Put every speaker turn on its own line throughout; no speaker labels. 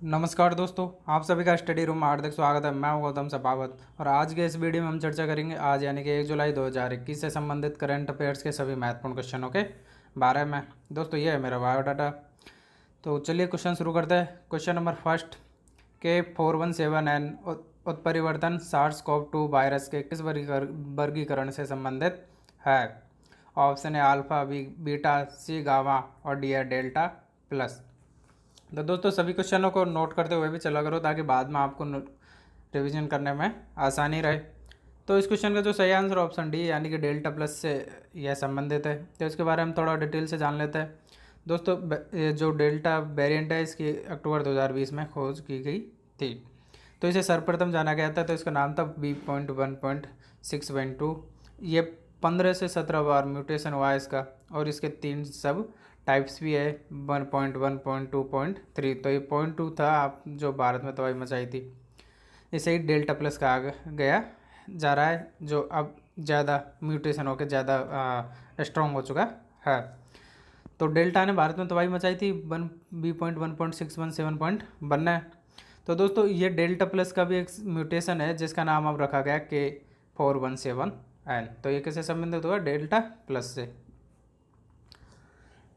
नमस्कार दोस्तों, आप सभी का स्टडी रूम में हार्दिक स्वागत है। मैं हूं गौतम सपावत और आज के इस वीडियो में हम चर्चा करेंगे आज यानी कि 1 जुलाई 2021 से संबंधित करंट अफेयर्स के सभी महत्वपूर्ण क्वेश्चनों के बारे में। दोस्तों ये है मेरा बायोडाटा। तो चलिए क्वेश्चन शुरू करते हैं। क्वेश्चन नंबर फर्स्ट, K417N उत्परिवर्तन SARS-CoV-2 वायरस के किस वर्गीकरण से संबंधित है? Option A alpha, B beta, C gamma और डी है डेल्टा प्लस। तो दोस्तों सभी क्वेश्चनों को नोट करते हुए भी चला करो ताकि बाद में आपको रिवीजन करने में आसानी रहे। तो इस क्वेश्चन का जो सही आंसर ऑप्शन डी यानी कि डेल्टा प्लस से यह संबंधित है। तो इसके बारे में थोड़ा डिटेल से जान लेते हैं। दोस्तों ये जो डेल्टा वेरिएंट है इसकी अक्टूबर 2020 में खोज की गई थी। तो इसे सर्वप्रथम जाना गया था, तो इसका नाम था B.1.612। ये 15 से 17 बार म्यूटेशन हुआ है इसका और इसके 3 सब टाइप्स भी है 1.1.2.3। तो ये 0.2 था आप जो भारत में तबाही मचाई थी, इसे ही डेल्टा प्लस कहा गया जा रहा है, जो अब ज़्यादा म्यूटेशन होकर ज़्यादा स्ट्रॉन्ग हो चुका है। तो डेल्टा ने भारत में तबाही मचाई थी B.1.617.1 है। तो दोस्तों ये डेल्टा प्लस का भी एक म्यूटेशन है जिसका नाम अब रखा गया K417N। तो ये किससे संबंधित हुआ? डेल्टा प्लस से।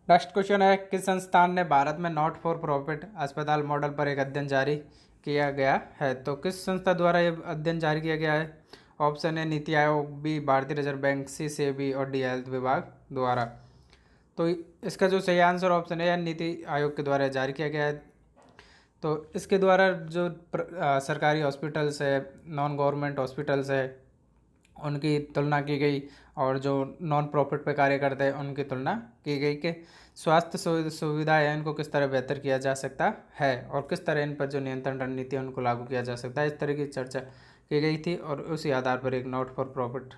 नेक्स्ट क्वेश्चन है, किस संस्थान ने भारत में नॉट फॉर प्रॉफिट अस्पताल मॉडल पर एक अध्ययन जारी किया गया है? तो किस संस्था द्वारा यह अध्ययन जारी किया गया है? ऑप्शन ए नीति आयोग, बी भारतीय रिजर्व बैंक, सी सेबी और डी हेल्थ विभाग द्वारा। तो इसका जो सही आंसर ऑप्शन है नीति आयोग के द्वारा जारी किया गया है। तो इसके द्वारा जो सरकारी हॉस्पिटल्स है, नॉन गवर्नमेंट हॉस्पिटल्स है, उनकी तुलना की गई और जो नॉन प्रॉफिट पे कार्य करते हैं उनकी तुलना की गई कि स्वास्थ्य सुविधाएं इनको किस तरह बेहतर किया जा सकता है और किस तरह इन पर जो नियंत्रण रणनीति है उनको लागू किया जा सकता है। इस तरह की चर्चा की गई थी और उसी आधार पर एक नॉट फॉर प्रॉफिट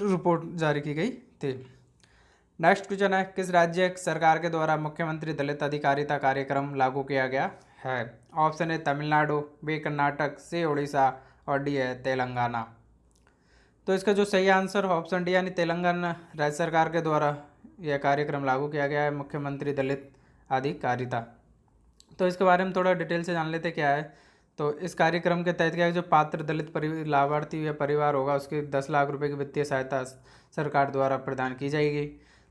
रिपोर्ट जारी की गई थी। नेक्स्ट क्वेश्चन है, किस राज्य सरकार के द्वारा मुख्यमंत्री दलित अधिकारिता कार्यक्रम लागू किया गया है? ऑप्शन ए तमिलनाडु, बी कर्नाटक, सी उड़ीसा और डी है तेलंगाना। तो इसका जो सही आंसर ऑप्शन डी यानी तेलंगाना राज्य सरकार के द्वारा यह कार्यक्रम लागू किया गया है, मुख्यमंत्री दलित अधिकारिता। तो इसके बारे में थोड़ा डिटेल से जान लेते क्या है। तो इस कार्यक्रम के तहत क्या है, जो पात्र दलित लाभार्थी या परिवार होगा उसके 10 लाख रुपए की वित्तीय सहायता सरकार द्वारा प्रदान की जाएगी।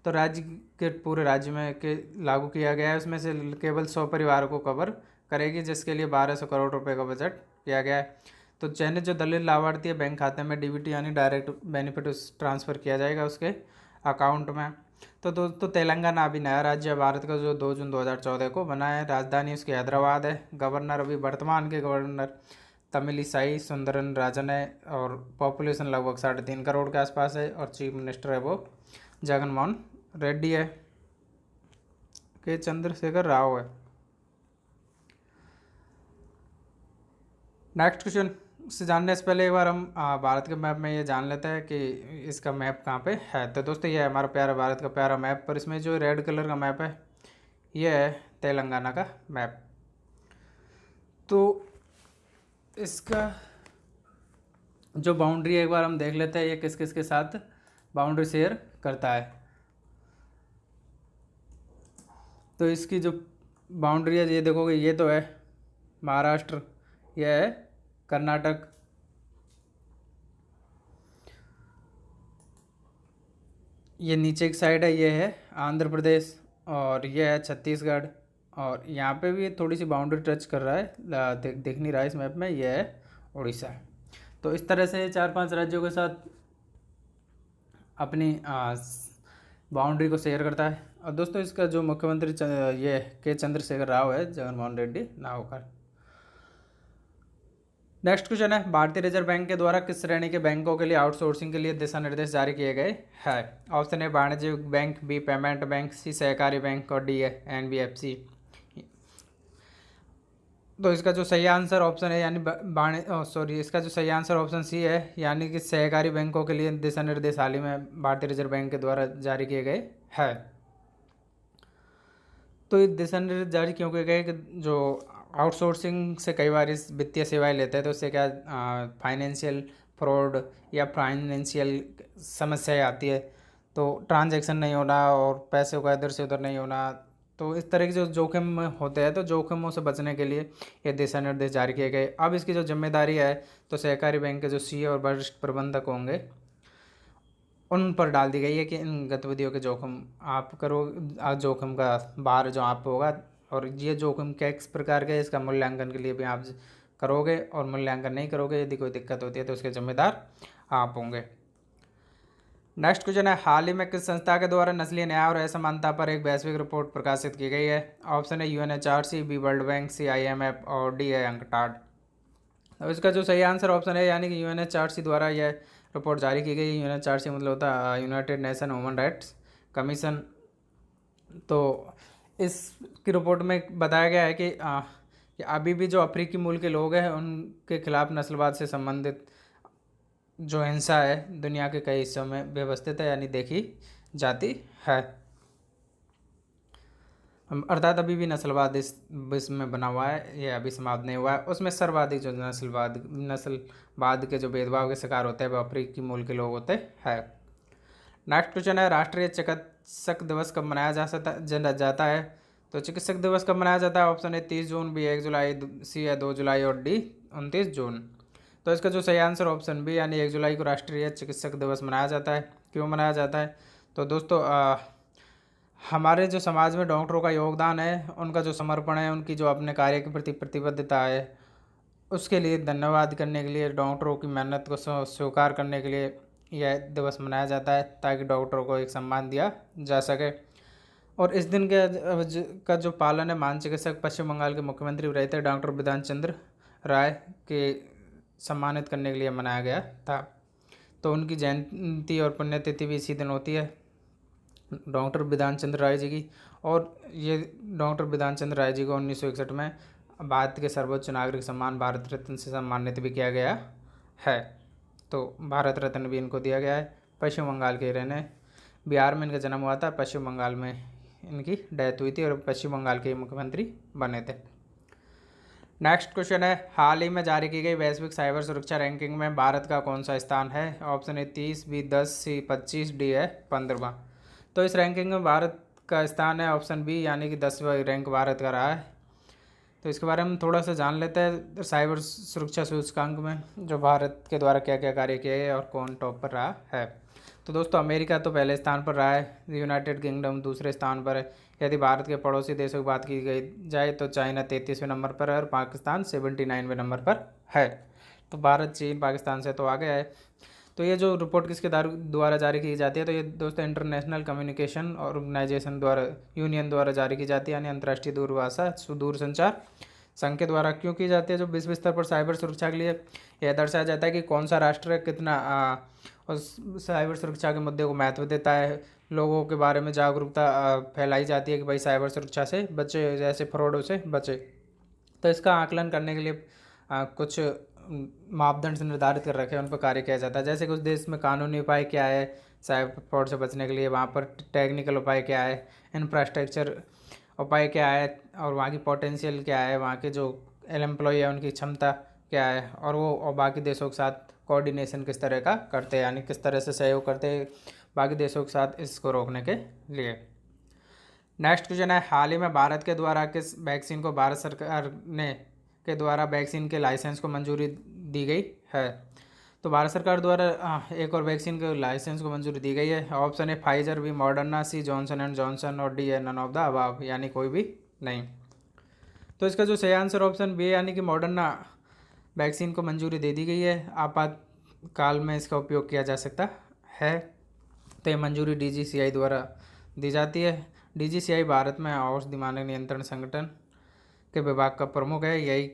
तो राज्य के पूरे राज्य में के लागू किया गया है, उसमें से केवल 100 परिवारों को कवर करेगी, जिसके लिए 1200 करोड़ रुपए का बजट किया गया है। तो चयनित जो दलित लाभार्थी है बैंक खाते में डीबीटी यानी डायरेक्ट बेनिफिट ट्रांसफ़र किया जाएगा उसके अकाउंट में। तो दोस्तों तेलंगाना अभी नया राज्य है भारत का, जो 2 जून 2014 को बना है। राजधानी उसकी हैदराबाद है। गवर्नर अभी वर्तमान के गवर्नर तमिलिसाई सुंदरन राजन है और पॉपुलेशन लगभग 3.5 करोड़ के आसपास है और चीफ मिनिस्टर है वो जगन मोहन रेड्डी है, के चंद्रशेखर राव है। नेक्स्ट क्वेश्चन से जानने से पहले एक बार हम भारत के मैप में ये जान लेते हैं कि इसका मैप कहाँ पे है। तो दोस्तों ये है हमारा प्यारा भारत का प्यारा मैप, पर इसमें जो रेड कलर का मैप है ये है तेलंगाना का मैप। तो इसका जो बाउंड्री है एक बार हम देख लेते हैं, ये किस किस के साथ बाउंड्री शेयर करता है। तो इसकी जो बाउंड्री है ये देखोगे, ये तो है महाराष्ट्र, यह है कर्नाटक, ये नीचे की साइड है ये है आंध्र प्रदेश और ये है छत्तीसगढ़, और यहाँ पे भी थोड़ी सी बाउंड्री टच कर रहा है, दिख नहीं रहा है इस मैप में, ये है उड़ीसा। तो इस तरह से 4-5 राज्यों के साथ अपनी बाउंड्री को शेयर करता है। और दोस्तों इसका जो मुख्यमंत्री ये के चंद्रशेखर राव है, जगन मोहन रेड्डी ना होकर। नेक्स्ट क्वेश्चन है, भारतीय रिजर्व बैंक के द्वारा किस श्रेणी के बैंकों के लिए आउटसोर्सिंग के लिए दिशा निर्देश जारी किए गए हैं? ऑप्शन ए वाणिज्यिक बैंक, बी पेमेंट बैंक, सी सहकारी बैंक और डी है एनबीएफसी। तो इसका जो सही आंसर ऑप्शन है यानी इसका जो सही आंसर ऑप्शन सी है यानी कि सहकारी बैंकों के लिए दिशा निर्देश हाल ही में भारतीय रिजर्व बैंक के द्वारा जारी किए गए हैं। तो ये दिशा निर्देश जारी क्यों किए गए कि जो आउटसोर्सिंग से कई बार इस वित्तीय सेवाएं लेते हैं तो उससे क्या फाइनेंशियल फ्रॉड या फाइनेंशियल समस्याएं आती है। तो ट्रांजैक्शन नहीं होना और पैसे का इधर से उधर नहीं होना, तो इस तरह के जो जोखिम होते हैं तो जोखिमों से बचने के लिए ये दिशा निर्देश जारी किए गए। अब इसकी जो जिम्मेदारी है तो सहकारी बैंक के जो सीए और वरिष्ठ प्रबंधक होंगे उन पर डाल दी गई है कि इन गतिविधियों के जोखिम आप करो, जोखिम का बाहर जो आप होगा, और ये जोखिम किस प्रकार के इसका मूल्यांकन के लिए भी आप करोगे, और मूल्यांकन नहीं करोगे यदि कोई दिक्कत होती है तो उसके जिम्मेदार आप होंगे। नेक्स्ट क्वेश्चन है, हाल ही में किस संस्था के द्वारा नस्लीय न्याय और असमानता पर एक वैश्विक रिपोर्ट प्रकाशित की गई है? ऑप्शन है यूएनएचआरसी, बी वर्ल्ड बैंक, सी आईएमएफ और डी है अंकटाड। तो इसका जो सही आंसर ऑप्शन है यानी कि यूएनएचआरसी द्वारा यह रिपोर्ट जारी की गई। यूएनएचआरसी मतलब होता है United nation human rights commission. तो इसकी रिपोर्ट में बताया गया है कि अभी भी जो अफ्रीकी मूल के लोग हैं उनके खिलाफ नस्लवाद से संबंधित जो हिंसा है दुनिया के कई हिस्सों में व्यवस्थित है यानी देखी जाती है। अर्थात अभी भी नस्लवाद इस विश्व में बना हुआ है, ये अभी समाप्त नहीं हुआ है। उसमें सर्वाधिक जो नस्लवाद के जो भेदभाव के शिकार होते हैं वो अफ्रीकी मूल के लोग होते हैं। नेक्स्ट क्वेश्चन है, राष्ट्रीय चिकित्सक दिवस कब मनाया जाता है? तो चिकित्सक दिवस कब मनाया जाता है? ऑप्शन है 30 जून, बी 1 जुलाई, सी है 2 जुलाई और डी 29 जून। तो इसका जो सही आंसर ऑप्शन बी यानी 1 जुलाई को राष्ट्रीय चिकित्सक दिवस मनाया जाता है। क्यों मनाया जाता है? तो दोस्तों हमारे जो समाज में डॉक्टरों का योगदान है, उनका जो समर्पण है, उनकी जो अपने कार्य के प्रति प्रतिबद्धता है, उसके लिए धन्यवाद करने के लिए, डॉक्टरों की मेहनत को स्वीकार करने के लिए यह दिवस मनाया जाता है ताकि डॉक्टरों को एक सम्मान दिया जा सके। और इस दिन का जो पालन है महान चिकित्सक पश्चिम बंगाल के मुख्यमंत्री रहे थे डॉक्टर बिधान चंद्र राय के सम्मानित करने के लिए मनाया गया था। तो उनकी जयंती और पुण्यतिथि भी इसी दिन होती है, डॉक्टर बिधान चंद्र राय जी की। और ये डॉक्टर बिधान चंद्र राय जी को 1961 में भारत के सर्वोच्च नागरिक सम्मान भारत रत्न से सम्मानित भी किया गया है। तो भारत रत्न भी इनको दिया गया है। पश्चिम बंगाल के रहने, बिहार में इनका जन्म हुआ था, पश्चिम बंगाल में इनकी डेथ हुई थी और पश्चिम बंगाल के मुख्यमंत्री बने थे। नेक्स्ट क्वेश्चन है, हाल ही में जारी की गई वैश्विक साइबर सुरक्षा रैंकिंग में भारत का कौन सा स्थान है? ऑप्शन है 30, बी 10, सी 25, डी है 15वां। तो इस रैंकिंग में भारत का स्थान है ऑप्शन बी यानी कि 10वां रैंक भारत का रहा है। तो इसके बारे में थोड़ा सा जान लेते हैं। साइबर सुरक्षा सूचकांक में जो भारत के द्वारा क्या क्या कार्य किए गए और कौन टॉप पर रहा है। तो दोस्तों अमेरिका तो पहले स्थान पर रहा है, यूनाइटेड किंगडम दूसरे स्थान पर है। यदि भारत के पड़ोसी देशों की बात की गई जाए तो चाइना 33वें नंबर पर है और पाकिस्तान 79वें नंबर पर है। तो भारत चीन पाकिस्तान से तो आगे है। तो ये जो रिपोर्ट किसके द्वारा जारी की जाती है? तो ये दोस्तों इंटरनेशनल कम्युनिकेशन ऑर्गेनाइजेशन द्वारा, यूनियन द्वारा जारी की जाती है, यानी अंतर्राष्ट्रीय दूरभाषा दूरसंचार संघ के द्वारा क्यों की जाती है? जो विश्व स्तर पर साइबर सुरक्षा के लिए यह दर्शाया जाता है कि कौन सा राष्ट्र कितना उस साइबर सुरक्षा के मुद्दे को महत्व देता है। लोगों के बारे में जागरूकता फैलाई जाती है कि भाई साइबर सुरक्षा से बचे, जैसे फ्रॉडों से बचे। तो इसका आकलन करने के लिए कुछ मापदंड से निर्धारित कर रखे हैं, उन पर कार्य किया जाता है। जैसे कि उस देश में कानूनी उपाय क्या है साइबर फ्रॉड से बचने के लिए, वहाँ पर टेक्निकल उपाय क्या है, इंफ्रास्ट्रक्चर उपाय क्या है, और वहाँ की पोटेंशियल क्या है, वहाँ के जो एम्प्लॉय है उनकी क्षमता क्या है, और वो और बाकी देशों के साथ कोऑर्डिनेशन किस तरह का करते हैं, यानी किस तरह से सहयोग करते हैं बाकी देशों के साथ इसको रोकने के लिए। नेक्स्ट क्वेश्चन है, हाल ही में भारत के द्वारा किस वैक्सीन को भारत सरकार ने के द्वारा वैक्सीन के लाइसेंस को मंजूरी दी गई है? तो भारत सरकार द्वारा एक और वैक्सीन के लाइसेंस को मंजूरी दी गई है। ऑप्शन है Pfizer, B Moderna, C Johnson and Johnson और डी है नन ऑफ द अबव, यानी कोई भी नहीं। तो इसका जो सही आंसर ऑप्शन बी यानी कि मॉडर्ना वैक्सीन को मंजूरी दे दी गई है। आपातकाल में इसका उपयोग किया जा सकता है। तो ये मंजूरी DGCI द्वारा दी जाती है। DGCI भारत में औषधि मानक नियंत्रण संगठन के विभाग का प्रमुख है। यही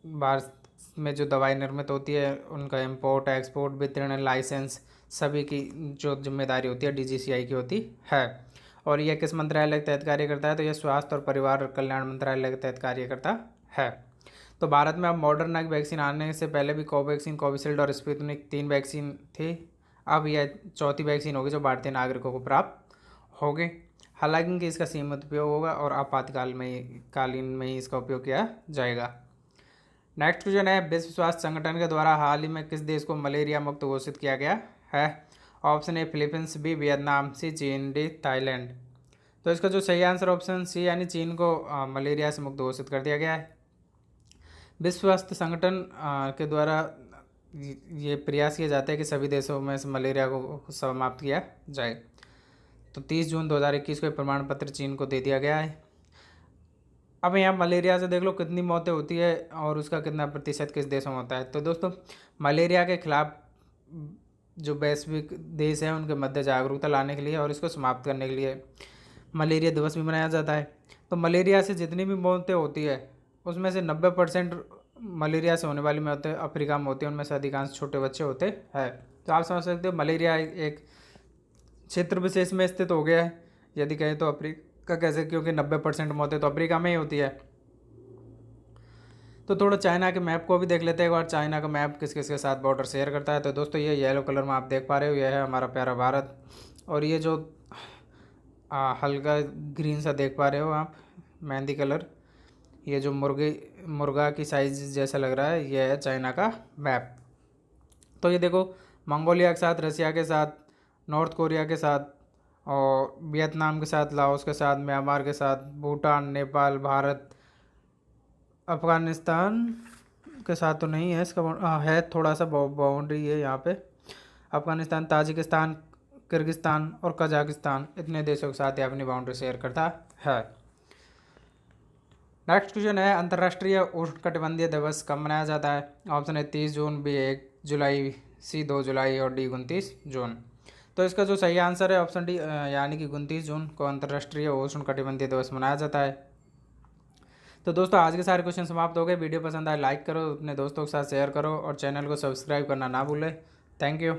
भारत में जो दवाई निर्मित होती है उनका इंपोर्ट, एक्सपोर्ट, वितरण, लाइसेंस सभी की जो जिम्मेदारी होती है DGCI की होती है। और यह किस मंत्रालय के तहत कार्य करता है? तो यह स्वास्थ्य और परिवार कल्याण मंत्रालय के तहत कार्य करता है। तो भारत में अब मॉडर्ना की वैक्सीन आने से पहले भी कोवैक्सीन, कोविशील्ड और स्पुतनिक 3 वैक्सीन थी। अब यह चौथी वैक्सीन होगी जो भारतीय नागरिकों को प्राप्त होगी। हालांकि इसका सीमित उपयोग होगा और आपातकालीन में ही इसका उपयोग किया जाएगा। नेक्स्ट क्वेश्चन है, विश्व स्वास्थ्य संगठन के द्वारा हाल ही में किस देश को मलेरिया मुक्त घोषित किया गया है? Option A Philippines, B Vietnam, C चीन, डी थाईलैंड। तो इसका जो सही आंसर ऑप्शन सी यानी चीन को मलेरिया से मुक्त घोषित कर दिया गया है। विश्व स्वास्थ्य संगठन के द्वारा ये प्रयास किया जाता है कि सभी देशों में से मलेरिया को समाप्त किया जाए। तो 30 जून 2021 को ये प्रमाण पत्र चीन को दे दिया गया है। अब यहाँ मलेरिया से देख लो कितनी मौतें होती है और उसका कितना प्रतिशत किस देशों में होता है। तो दोस्तों मलेरिया के खिलाफ जो वैश्विक देश हैं उनके मध्य जागरूकता लाने के लिए और इसको समाप्त करने के लिए मलेरिया दिवस भी मनाया जाता है। तो मलेरिया से जितनी भी मौतें होती है उसमें से 90% मलेरिया से होने वाली मौतें अफ्रीका में होती हैं, उनमें से अधिकांश छोटे बच्चे होते हैं। तो आप समझ सकते हो मलेरिया एक क्षेत्र विशेष में स्थित हो गया है, यदि कहें तो अफ्रीका कैसे, क्योंकि 90% मौतें तो अफ्रीका में ही होती है। तो थोड़ा चाइना के मैप को भी देख लेते हैं एक बार, चाइना का मैप किस किस के साथ बॉर्डर शेयर करता है। तो दोस्तों ये येलो कलर में आप देख पा रहे हो, यह है हमारा प्यारा भारत, और ये जो हल्का ग्रीन सा देख पा रहे हो आप मेहंदी कलर, ये जो मुर्गा की साइज जैसा लग रहा है, यह है चाइना का मैप। तो ये देखो मंगोलिया के साथ, रसिया के साथ, नॉर्थ कोरिया के साथ, और वियतनाम के साथ, लाओस के साथ, म्यांमार के साथ, भूटान, नेपाल, भारत, अफ़गानिस्तान के साथ तो नहीं है इसका, है थोड़ा सा बाउंड्री है यहाँ पे, अफ़गानिस्तान, ताजिकिस्तान, किर्गिस्तान और कजाकिस्तान, इतने देशों के साथ ये अपनी बाउंड्री शेयर करता है। नेक्स्ट क्वेश्चन है अंतर्राष्ट्रीय उष्णकटिबंधीय दिवस कब मनाया जाता है। ऑप्शन है 30 जून, बी 1 जुलाई, सी 2 जुलाई और डी 29 जून। तो इसका जो सही आंसर है ऑप्शन डी यानी कि 29 जून को अंतर्राष्ट्रीय उष्णकटिबंधीय दिवस मनाया जाता है। तो दोस्तों आज के सारे क्वेश्चन समाप्त हो गए। वीडियो पसंद आए लाइक करो, अपने दोस्तों के साथ शेयर करो और चैनल को सब्सक्राइब करना ना भूलें। Thank you.